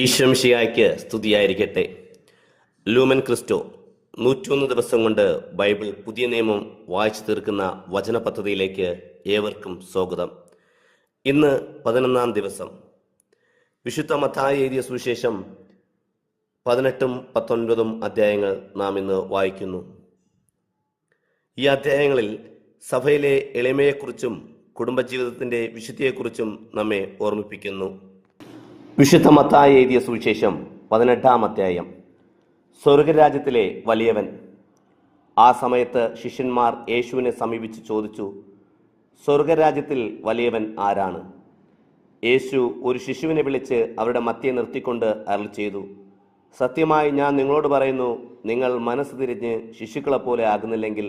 ഈശ്വംശിയായ്ക്ക് സ്തുതിയായിരിക്കട്ടെ. Lumen Cristo 101 ദിവസം കൊണ്ട് ബൈബിൾ പുതിയ നിയമം വായിച്ചു തീർക്കുന്ന വചന പദ്ധതിയിലേക്ക് ഏവർക്കും സ്വാഗതം. ഇന്ന് 11-ാം ദിവസം. വിശുദ്ധ മത്തായി എഴുതിയ സുവിശേഷം 18-ഉം 19-ഉം അധ്യായങ്ങൾ നാം ഇന്ന് വായിക്കുന്നു. ഈ അധ്യായങ്ങളിൽ സഭയിലെ എളിമയെക്കുറിച്ചും കുടുംബജീവിതത്തിന്റെ വിശുദ്ധിയെക്കുറിച്ചും നമ്മെ ഓർമ്മിപ്പിക്കുന്നു. വിശുദ്ധ മത്തായി എഴുതിയ സുവിശേഷം 18-ാം അധ്യായം. സ്വർഗരാജ്യത്തിലെ വലിയവൻ. ആ സമയത്ത് ശിഷ്യന്മാർ യേശുവിനെ സമീപിച്ച് ചോദിച്ചു, സ്വർഗരാജ്യത്തിൽ വലിയവൻ ആരാണ്? യേശു ഒരു ശിശുവിനെ വിളിച്ച് അവരുടെ മധ്യേ നിർത്തിക്കൊണ്ട് അരുളി ചെയ്തു, സത്യമായി ഞാൻ നിങ്ങളോട് പറയുന്നു, നിങ്ങൾ മനസ്സ് തിരിഞ്ഞ് ശിശുക്കളെപ്പോലെ ആകുന്നില്ലെങ്കിൽ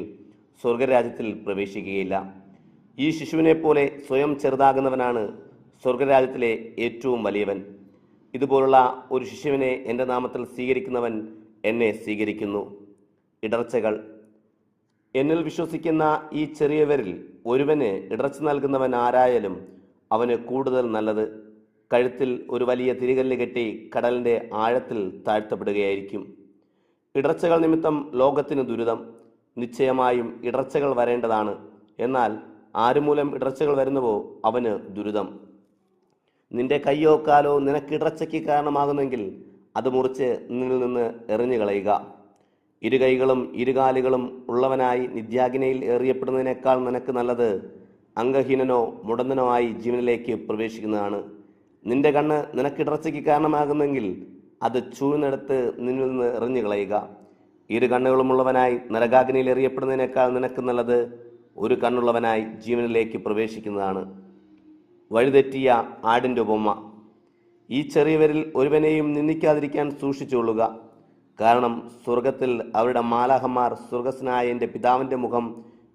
സ്വർഗരാജ്യത്തിൽ പ്രവേശിക്കുകയില്ല. ഈ ശിശുവിനെ പോലെ സ്വയം ചെറുതാകുന്നവനാണ് സ്വർഗരാജ്യത്തിലെ ഏറ്റവും വലിയവൻ. ഇതുപോലുള്ള ഒരു ശിശുവിനെ എൻ്റെ നാമത്തിൽ സ്വീകരിക്കുന്നവൻ എന്നെ സ്വീകരിക്കുന്നു. ഇടർച്ചകൾ. എന്നിൽ വിശ്വസിക്കുന്ന ഈ ചെറിയവരിൽ ഒരുവന് ഇടർച്ച നൽകുന്നവൻ ആരായാലും അവന് കൂടുതൽ നല്ലത് കഴുത്തിൽ ഒരു വലിയ തിരികല്ല് കെട്ടി കടലിൻ്റെ ആഴത്തിൽ താഴ്ത്തപ്പെടുകയായിരിക്കും. ഇടർച്ചകൾ നിമിത്തം ലോകത്തിന് ദുരിതം. നിശ്ചയമായും ഇടർച്ചകൾ വരേണ്ടതാണ്. എന്നാൽ ആരുമൂലം ഇടർച്ചകൾ വരുന്നുവോ അവന് ദുരിതം. നിന്റെ കയ്യോ കാലോ നിനക്ക് ഇടർച്ചയ്ക്ക് കാരണമാകുന്നെങ്കിൽ അത് മുറിച്ച് നിന്നിൽ നിന്ന് എറിഞ്ഞു കളയുക. ഇരുകൈകളും ഇരുകാലുകളും ഉള്ളവനായി നിത്യാഗ്നിയിൽ എറിയപ്പെടുന്നതിനേക്കാൾ നിനക്ക് നല്ലത് അംഗഹീനനോ മുടന്തനോ ആയി ജീവനിലേക്ക് പ്രവേശിക്കുന്നതാണ്. നിന്റെ കണ്ണ് നിനക്ക് ഇടർച്ചയ്ക്ക് കാരണമാകുന്നെങ്കിൽ അത് ചൂഴ്ന്നെടുത്ത് നിന്നിൽ നിന്ന് എറിഞ്ഞു കളയുക. ഇരു കണ്ണുകളുമുള്ളവനായി നരകാഗ്നിയിൽ എറിയപ്പെടുന്നതിനേക്കാൾ നിനക്ക് നല്ലത് ഒരു കണ്ണുള്ളവനായി ജീവനിലേക്ക് പ്രവേശിക്കുന്നതാണ്. വഴിതെറ്റിയ ആടിൻ്റെ ഉപമ. ഈ ചെറിയവരിൽ ഒരുവനെയും നിന്ദിക്കാതിരിക്കാൻ സൂക്ഷിച്ചുകൊള്ളുക. കാരണം സ്വർഗത്തിൽ അവരുടെ മാലാഹന്മാർ സ്വർഗസ്നായ എൻ്റെ പിതാവിൻ്റെ മുഖം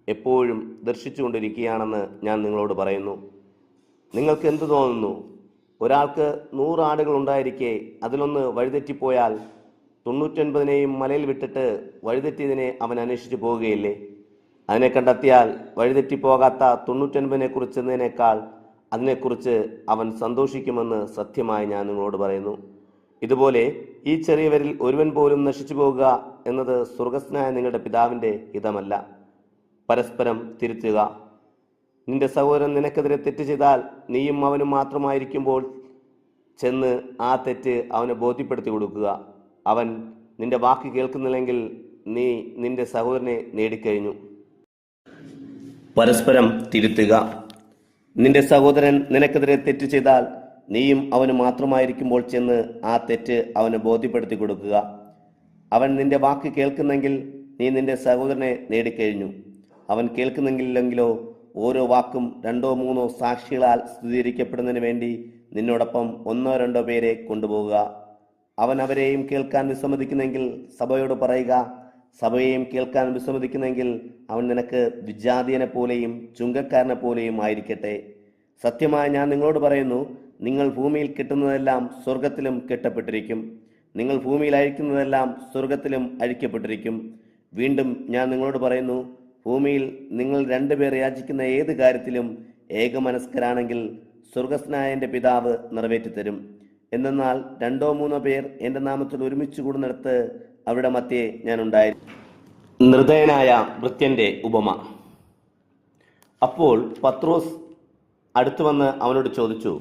എപ്പോഴും ദർശിച്ചുകൊണ്ടിരിക്കുകയാണെന്ന് ഞാൻ നിങ്ങളോട് പറയുന്നു. നിങ്ങൾക്ക് എന്തു തോന്നുന്നു? ഒരാൾക്ക് 100 ആടുകൾ ഉണ്ടായിരിക്കെ അതിലൊന്ന് വഴിതെറ്റിപ്പോയാൽ 99നെയും മലയിൽ വിട്ടിട്ട് വഴിതെറ്റിയതിനെ അവൻ അന്വേഷിച്ചു പോവുകയില്ലേ? അതിനെ കണ്ടെത്തിയാൽ വഴിതെറ്റിപ്പോകാത്ത 99നെ കുറിച്ചതിനേക്കാൾ അതിനെക്കുറിച്ച് അവൻ സന്തോഷിക്കുമെന്ന് സത്യമായി ഞാൻ നിങ്ങളോട് പറയുന്നു. ഇതുപോലെ ഈ ചെറിയവരിൽ ഒരുവൻ പോലും നശിച്ചു പോകുക എന്നത് സ്വർഗസ്നായ നിങ്ങളുടെ പിതാവിൻ്റെ ഹിതമല്ല. പരസ്പരം തിരുത്തുക. നിന്റെ സഹോദരൻ നിനക്കെതിരെ തെറ്റ് ചെയ്താൽ നീയും അവനും മാത്രമായിരിക്കുമ്പോൾ ചെന്ന് ആ തെറ്റ് അവനെ ബോധ്യപ്പെടുത്തി കൊടുക്കുക. അവൻ നിന്റെ വാക്ക് കേൾക്കുന്നില്ലെങ്കിൽ നീ നിന്റെ സഹോദരനെ നേടിക്കഴിഞ്ഞു. പരസ്പരം തിരുത്തുക. നിന്റെ സഹോദരൻ നിനക്കെതിരെ തെറ്റ് ചെയ്താൽ നീയും അവന് മാത്രമായിരിക്കുമ്പോൾ ചെന്ന് ആ തെറ്റ് അവന് ബോധ്യപ്പെടുത്തി കൊടുക്കുക. അവൻ നിന്റെ വാക്ക് കേൾക്കുന്നെങ്കിൽ നീ നിന്റെ സഹോദരനെ നേടിക്കഴിഞ്ഞു. അവൻ കേൾക്കുന്നെങ്കിലെങ്കിലോ ഓരോ വാക്കും 2-3 സാക്ഷികളാൽ സ്ഥിരീകരിക്കപ്പെടുന്നതിന് വേണ്ടി നിന്നോടൊപ്പം 1-2 പേരെ കൊണ്ടുപോകുക. അവൻ അവരെയും കേൾക്കാൻ വിസമ്മതിക്കുന്നെങ്കിൽ സഭയോട് പറയുക. സഭയെയും കേൾക്കാൻ വിസമ്മതിക്കുന്നെങ്കിൽ അവൻ നിനക്ക് വിജാതീയനെ പോലെയും ചുങ്കക്കാരനെ പോലെയും ആയിരിക്കട്ടെ. സത്യമായി ഞാൻ നിങ്ങളോട് പറയുന്നു, നിങ്ങൾ ഭൂമിയിൽ കെട്ടുന്നതെല്ലാം സ്വർഗത്തിലും കെട്ടപ്പെട്ടിരിക്കും, നിങ്ങൾ ഭൂമിയിൽ അഴിക്കുന്നതെല്ലാം സ്വർഗത്തിലും അഴിക്കപ്പെട്ടിരിക്കും. വീണ്ടും ഞാൻ നിങ്ങളോട് പറയുന്നു, ഭൂമിയിൽ നിങ്ങൾ 2 പേർ യാചിക്കുന്ന ഏത് കാര്യത്തിലും ഏകമനസ്കരാണെങ്കിൽ സ്വർഗസ്നായ എൻ്റെ പിതാവ് നിറവേറ്റിത്തരും. എന്നാൽ 2-3 പേർ എൻ്റെ നാമത്തിൽ ഒരുമിച്ച് കൂടുന്നിടത്ത് അവരുടെ മധ്യേ ഞാൻ ഉണ്ടായിരുന്നു. നിർദ്ദയനായ ഭൃത്യന്റെ ഉപമ. അപ്പോൾ പത്രോസ് അടുത്തു വന്ന് അവനോട് ചോദിച്ചു,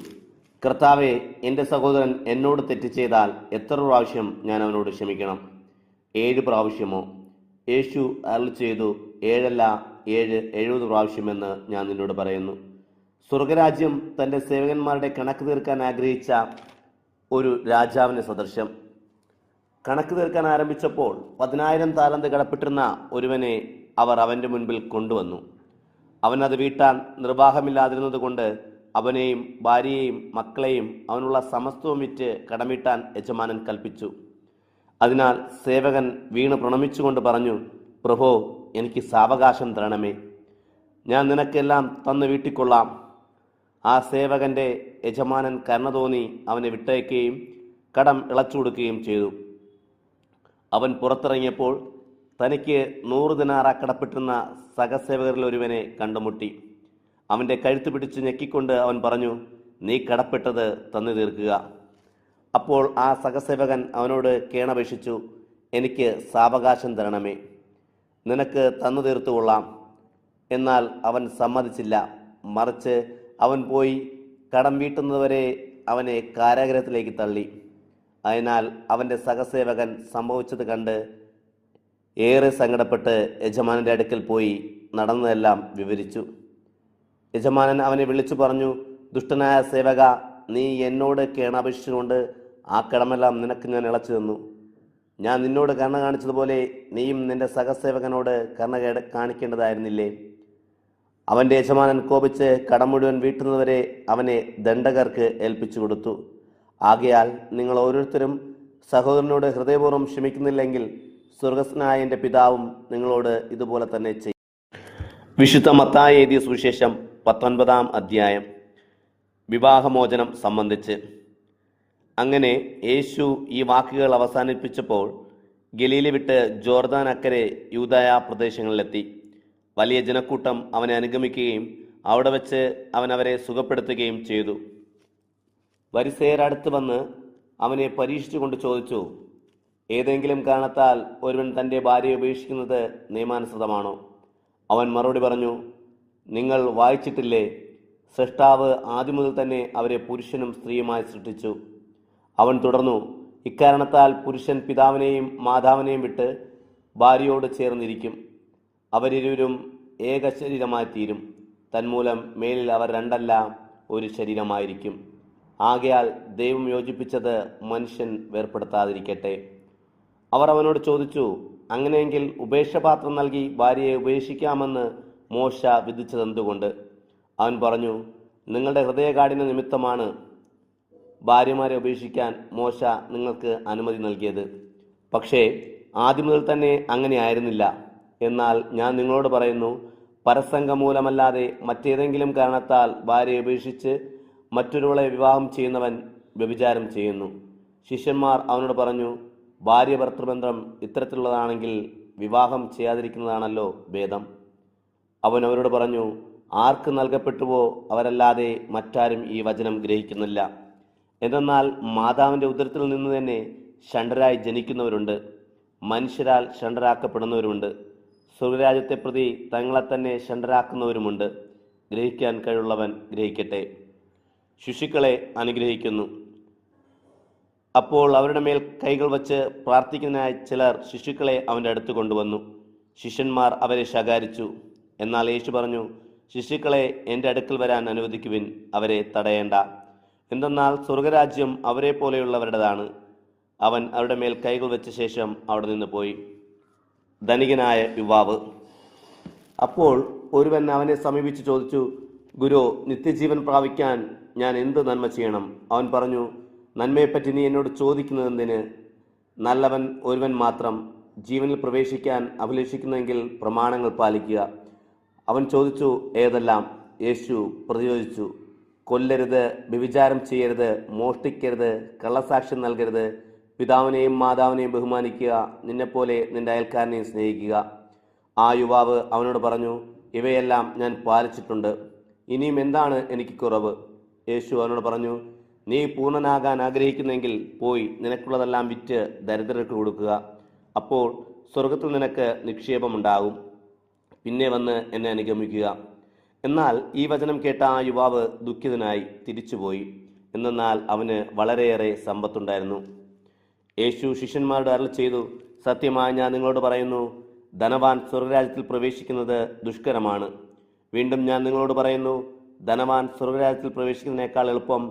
കർത്താവേ, എൻ്റെ സഹോദരൻ എന്നോട് തെറ്റ് ചെയ്താൽ എത്ര പ്രാവശ്യം ഞാൻ അവനോട് ക്ഷമിക്കണം? 7 പ്രാവശ്യമോ? യേശു അരുളി ചെയ്തു, 7 അല്ല 7, 70 പ്രാവശ്യമെന്ന് ഞാൻ നിന്നോട് പറയുന്നു. സ്വർഗരാജ്യം തൻ്റെ സേവകന്മാരുടെ കണക്ക് തീർക്കാൻ ആഗ്രഹിച്ച ഒരു രാജാവിന് സദൃശം. കണക്ക് തീർക്കാൻ ആരംഭിച്ചപ്പോൾ 10,000 താലന്ത് കടപ്പെട്ടിരുന്ന ഒരുവനെ അവർ അവൻ്റെ മുൻപിൽ കൊണ്ടുവന്നു. അവൻ അത് വീട്ടാൻ നിർവാഹമില്ലാതിരുന്നത് കൊണ്ട് അവനെയും ഭാര്യയെയും മക്കളെയും അവനുള്ള സമസ്തവും വിറ്റ് കടമീട്ടാൻ യജമാനൻ കൽപ്പിച്ചു. അതിനാൽ സേവകൻ വീണ് പ്രണമിച്ചുകൊണ്ട് പറഞ്ഞു, പ്രഭോ, എനിക്ക് സാവകാശം തരണമേ, ഞാൻ നിനക്കെല്ലാം തന്നു വീട്ടിക്കൊള്ളാം. ആ സേവകന്റെ യജമാനൻ കരുണ തോന്നി അവനെ വിട്ടയക്കുകയും കടം ഇളച്ചു കൊടുക്കുകയും ചെയ്തു. അവൻ പുറത്തിറങ്ങിയപ്പോൾ തനിക്ക് 100 ദിനാറ കടപ്പെട്ടിരുന്ന സഹസേവകരിൽ ഒരുവനെ കണ്ടുമുട്ടി. അവൻ്റെ കഴുത്ത് പിടിച്ച് ഞെക്കിക്കൊണ്ട് അവൻ പറഞ്ഞു, നീ കടപ്പെട്ടത് തന്നു തീർക്കുക. അപ്പോൾ ആ സഹസേവകൻ അവനോട് കേണപേക്ഷിച്ചു, എനിക്ക് സാവകാശം തരണമേ, നിനക്ക് തന്നു തീർത്തുകൊള്ളാം. എന്നാൽ അവൻ സമ്മതിച്ചില്ല. മറിച്ച് അവൻ പോയി കടം വീട്ടുന്നതുവരെ അവനെ കാരാഗൃഹത്തിലേക്ക് തള്ളി. അതിനാൽ അവൻ്റെ സഹസേവകൻ സംഭവിച്ചത് കണ്ട് ഏറെ സങ്കടപ്പെട്ട് യജമാനൻ്റെ അടുക്കൽ പോയി നടന്നതെല്ലാം വിവരിച്ചു. യജമാനൻ അവനെ വിളിച്ചു പറഞ്ഞു, ദുഷ്ടനായ സേവക, നീ എന്നോട് കേണപേക്ഷിച്ചുകൊണ്ട് ആ കടമെല്ലാം നിനക്ക് ഞാൻ ഇളച്ചു തന്നു. ഞാൻ നിന്നോട് കരുണ കാണിച്ചതുപോലെ നീയും നിന്റെ സഹസേവകനോട് കരുണ കാണിക്കേണ്ടതായിരുന്നില്ലേ? അവൻ്റെ യജമാനൻ കോപിച്ച് കടം മുഴുവൻ വീട്ടുന്നവരെ അവനെ ദണ്ഡകർക്ക് ഏൽപ്പിച്ചു കൊടുത്തു. ആകയാൽ നിങ്ങൾ ഓരോരുത്തരും സഹോദരനോട് ഹൃദയപൂർവ്വം ക്ഷമിക്കുന്നില്ലെങ്കിൽ സ്വർഗസ്ഥനായ എൻ്റെ പിതാവും നിങ്ങളോട് ഇതുപോലെ തന്നെ ചെയ്യും. വിശുദ്ധ മത്തായി എഴുതിയ സുവിശേഷം 19-ാം അധ്യായം. വിവാഹമോചനം സംബന്ധിച്ച്. അങ്ങനെ യേശു ഈ വാക്കുകൾ അവസാനിപ്പിച്ചപ്പോൾ ഗലീല വിട്ട് ജോർദാൻ അക്കരെ യൂദായ പ്രദേശങ്ങളിലെത്തി. വലിയ ജനക്കൂട്ടം അവനെ അനുഗമിക്കുകയും അവിടെ വെച്ച് അവൻ അവരെ സുഖപ്പെടുത്തുകയും ചെയ്തു. ഫരിസേയരടുത്ത് വന്ന് അവനെ പരീക്ഷിച്ചുകൊണ്ട് ചോദിച്ചു, ഏതെങ്കിലും കാരണത്താൽ ഒരുവൻ തൻ്റെ ഭാര്യയെ ഉപേക്ഷിക്കുന്നത് നിയമാനുസൃതമാണോ? അവൻ മറുപടി പറഞ്ഞു, നിങ്ങൾ വായിച്ചിട്ടില്ലേ, സൃഷ്ടാവ് ആദ്യം മുതൽ തന്നെ അവരെ പുരുഷനും സ്ത്രീയുമായി സൃഷ്ടിച്ചു. അവൻ തുടർന്നു, ഇക്കാരണത്താൽ പുരുഷൻ പിതാവിനെയും മാതാവിനെയും വിട്ട് ഭാര്യയോട് ചേർന്നിരിക്കും, അവരിരുവരും ഏക ശരീരമായി തീരും. തന്മൂലം മേലിൽ അവർ രണ്ടല്ല ഒരു ശരീരമായിരിക്കും. ആകയാൽ ദൈവം യോജിപ്പിച്ചത് മനുഷ്യൻ വേർപ്പെടുത്താതിരിക്കട്ടെ. അവർ അവനോട് ചോദിച്ചു, അങ്ങനെയെങ്കിൽ ഉപേക്ഷപാത്രം നൽകി ഭാര്യയെ ഉപേക്ഷിക്കാമെന്ന് മോശ വിധിച്ചതെന്തുകൊണ്ട്? അവൻ പറഞ്ഞു, നിങ്ങളുടെ ഹൃദയകാഠിന്യ നിമിത്തമാണ് ഭാര്യമാരെ ഉപേക്ഷിക്കാൻ മോശ നിങ്ങൾക്ക് അനുമതി നൽകിയത്. പക്ഷേ ആദ്യം മുതൽ തന്നെ അങ്ങനെ ആയിരുന്നില്ല. എന്നാൽ ഞാൻ നിങ്ങളോട് പറയുന്നു, പരസംഗം മൂലമല്ലാതെ മറ്റേതെങ്കിലും കാരണത്താൽ ഭാര്യയെ ഉപേക്ഷിച്ച് മറ്റൊരുവളെ വിവാഹം ചെയ്യുന്നവൻ വ്യഭിചാരം ചെയ്യുന്നു. ശിഷ്യന്മാർ അവനോട് പറഞ്ഞു, ഭാര്യ ഭർത്തൃബന്ധം ഇത്തരത്തിലുള്ളതാണെങ്കിൽ വിവാഹം ചെയ്യാതിരിക്കുന്നതാണല്ലോ ഭേദം. അവൻ അവരോട് പറഞ്ഞു, ആർക്ക് നൽകപ്പെട്ടുവോ അവരല്ലാതെ മറ്റാരും ഈ വചനം ഗ്രഹിക്കുന്നില്ല. എന്തെന്നാൽ മാതാവിൻ്റെ ഉദരത്തിൽ നിന്ന് തന്നെ ഷണ്ഡരായി ജനിക്കുന്നവരുണ്ട്, മനുഷ്യരാൽ ഷണ്ഡരാക്കപ്പെടുന്നവരുമുണ്ട്. സ്വർഗരാജ്യത്തെ പ്രതി തങ്ങളെ തന്നെ ഷണ്ഡരാക്കുന്നവരുമുണ്ട്. ഗ്രഹിക്കാൻ കഴിവുള്ളവൻ ഗ്രഹിക്കട്ടെ. ശിശുക്കളെ അനുഗ്രഹിക്കുന്നു. അപ്പോൾ അവരുടെ മേൽ കൈകൾ വച്ച് പ്രാർത്ഥിക്കുന്നതിനായി ചിലർ ശിശുക്കളെ അവൻ്റെ അടുത്ത് കൊണ്ടുവന്നു. ശിഷ്യന്മാർ അവരെ ശകാരിച്ചു. എന്നാൽ യേശു പറഞ്ഞു, ശിശുക്കളെ എൻ്റെ അടുക്കൽ വരാൻ അനുവദിക്കുവിൻ, അവരെ തടയേണ്ട. എന്തെന്നാൽ സ്വർഗരാജ്യം അവരെ പോലെയുള്ളവരുടേതാണ്. അവൻ അവരുടെ മേൽ കൈകൾ വെച്ച ശേഷം അവിടെ നിന്ന് പോയി. ധനികനായ യുവാവ്. അപ്പോൾ ഒരുവൻ അവനെ സമീപിച്ച് ചോദിച്ചു, ഗുരു, നിത്യജീവൻ പ്രാപിക്കാൻ ഞാൻ എന്ത് നന്മ ചെയ്യണം? അവൻ പറഞ്ഞു, നന്മയെപ്പറ്റി നീ എന്നോട് ചോദിക്കുന്നത് എന്തിന്? നല്ലവൻ ഒരുവൻ മാത്രം. ജീവനിൽ പ്രവേശിക്കാൻ അഭിലഷിക്കുന്നെങ്കിൽ പ്രമാണങ്ങൾ പാലിക്കുക. അവൻ ചോദിച്ചു, ഏതെല്ലാം? യേശു പ്രതിരോധിച്ചു, കൊല്ലരുത്, വ്യഭിചാരം ചെയ്യരുത്, മോഷ്ടിക്കരുത്, കള്ളസാക്ഷ്യം നൽകരുത്, പിതാവിനെയും മാതാവിനെയും ബഹുമാനിക്കുക, നിന്നെപ്പോലെ നിന്റെ അയൽക്കാരനെയും സ്നേഹിക്കുക. ആ യുവാവ് അവനോട് പറഞ്ഞു, ഇവയെല്ലാം ഞാൻ പാലിച്ചിട്ടുണ്ട്, ഇനിയും എന്താണ് എനിക്ക് കുറവ്? യേശു അവനോട് പറഞ്ഞു, നീ പൂർണ്ണനാകാൻ ആഗ്രഹിക്കുന്നെങ്കിൽ പോയി നിനക്കുള്ളതെല്ലാം വിറ്റ് ദരിദ്രർക്ക് കൊടുക്കുക. അപ്പോൾ സ്വർഗത്തിൽ നിനക്ക് നിക്ഷേപമുണ്ടാകും. പിന്നെ വന്ന് എന്നെ അനുഗമിക്കുക. എന്നാൽ ഈ വചനം കേട്ട ആ യുവാവ് ദുഃഖിതനായി തിരിച്ചുപോയി. എന്നാൽ അവന് വളരെയേറെ സമ്പത്തുണ്ടായിരുന്നു. യേശു ശിഷ്യന്മാരോട് അരുളി ചെയ്തു, സത്യമായി ഞാൻ നിങ്ങളോട് പറയുന്നു, ധനവാൻ സ്വർഗരാജ്യത്തിൽ പ്രവേശിക്കുന്നത് ദുഷ്കരമാണ്. വീണ്ടും ഞാൻ നിങ്ങളോട് പറയുന്നു, ധനവാൻ സ്വർഗരാജ്യത്തിൽ പ്രവേശിക്കുന്നതിനേക്കാൾ എളുപ്പം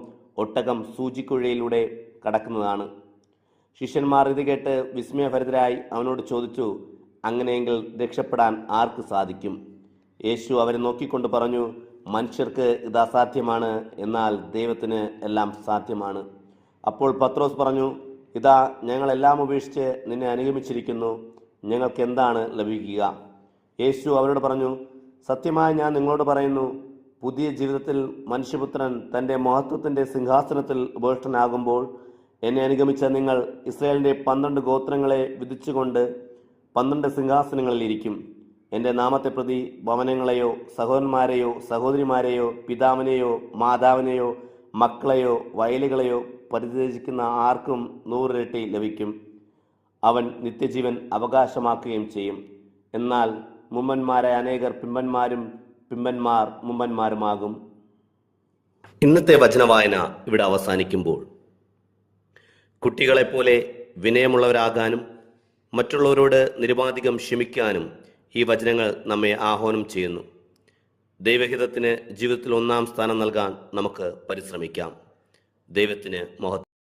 ഒട്ടകം സൂചിക്കുഴയിലൂടെ കടക്കുന്നതാണ്. ശിഷ്യന്മാർ ഇത് കേട്ട് വിസ്മയഭരിതരായി അവനോട് ചോദിച്ചു, അങ്ങനെയെങ്കിൽ രക്ഷപ്പെടാൻ ആർക്ക് സാധിക്കും? യേശു അവരെ നോക്കിക്കൊണ്ട് പറഞ്ഞു, മനുഷ്യർക്ക് ഇത് അസാധ്യമാണ്, എന്നാൽ ദൈവത്തിന് എല്ലാം സാധ്യമാണ്. അപ്പോൾ പത്രോസ് പറഞ്ഞു, ഇതാ ഞങ്ങളെല്ലാം ഉപേക്ഷിച്ച് നിന്നെ അനുഗമിച്ചിരിക്കുന്നു, ഞങ്ങൾക്ക് എന്താണ് ലഭിക്കുക? യേശു അവരോട് പറഞ്ഞു, സത്യമായി ഞാൻ നിങ്ങളോട് പറയുന്നു, പുതിയ ജീവിതത്തിൽ മനുഷ്യപുത്രൻ തൻ്റെ മഹത്വത്തിൻ്റെ സിംഹാസനത്തിൽ ഉപവിഷ്ടനാകുമ്പോൾ എന്നെ അനുഗമിച്ച നിങ്ങൾ ഇസ്രായേലിൻ്റെ 12 ഗോത്രങ്ങളെ വിധിച്ചുകൊണ്ട് 12 സിംഹാസനങ്ങളിൽ ഇരിക്കും. എൻ്റെ നാമത്തെ പ്രതി ഭവനങ്ങളെയോ സഹോദരന്മാരെയോ സഹോദരിമാരെയോ പിതാവിനെയോ മാതാവിനെയോ മക്കളെയോ വയലുകളെയോ പരിത്യജിക്കുന്ന ആർക്കും 100 ഇരട്ടി ലഭിക്കും. അവൻ നിത്യജീവൻ അവകാശമാക്കുകയും ചെയ്യും. എന്നാൽ മുമ്പന്മാരായ അനേകർ പിമ്പന്മാരും പിമ്പന്മാർ മുമ്പന്മാരുമാകും. ഇന്നത്തെ വചനവായന ഇവിടെ അവസാനിക്കുമ്പോൾ കുട്ടികളെപ്പോലെ വിനയമുള്ളവരാകാനും മറ്റുള്ളവരോട് നിരുപാധികം ക്ഷമിക്കാനും ഈ വചനങ്ങൾ നമ്മെ ആഹ്വാനം ചെയ്യുന്നു. ദൈവഹിതത്തിന് ജീവിതത്തിൽ 1-ാം സ്ഥാനം നൽകാൻ നമുക്ക് പരിശ്രമിക്കാം. ദൈവത്തിന് മഹത്വം.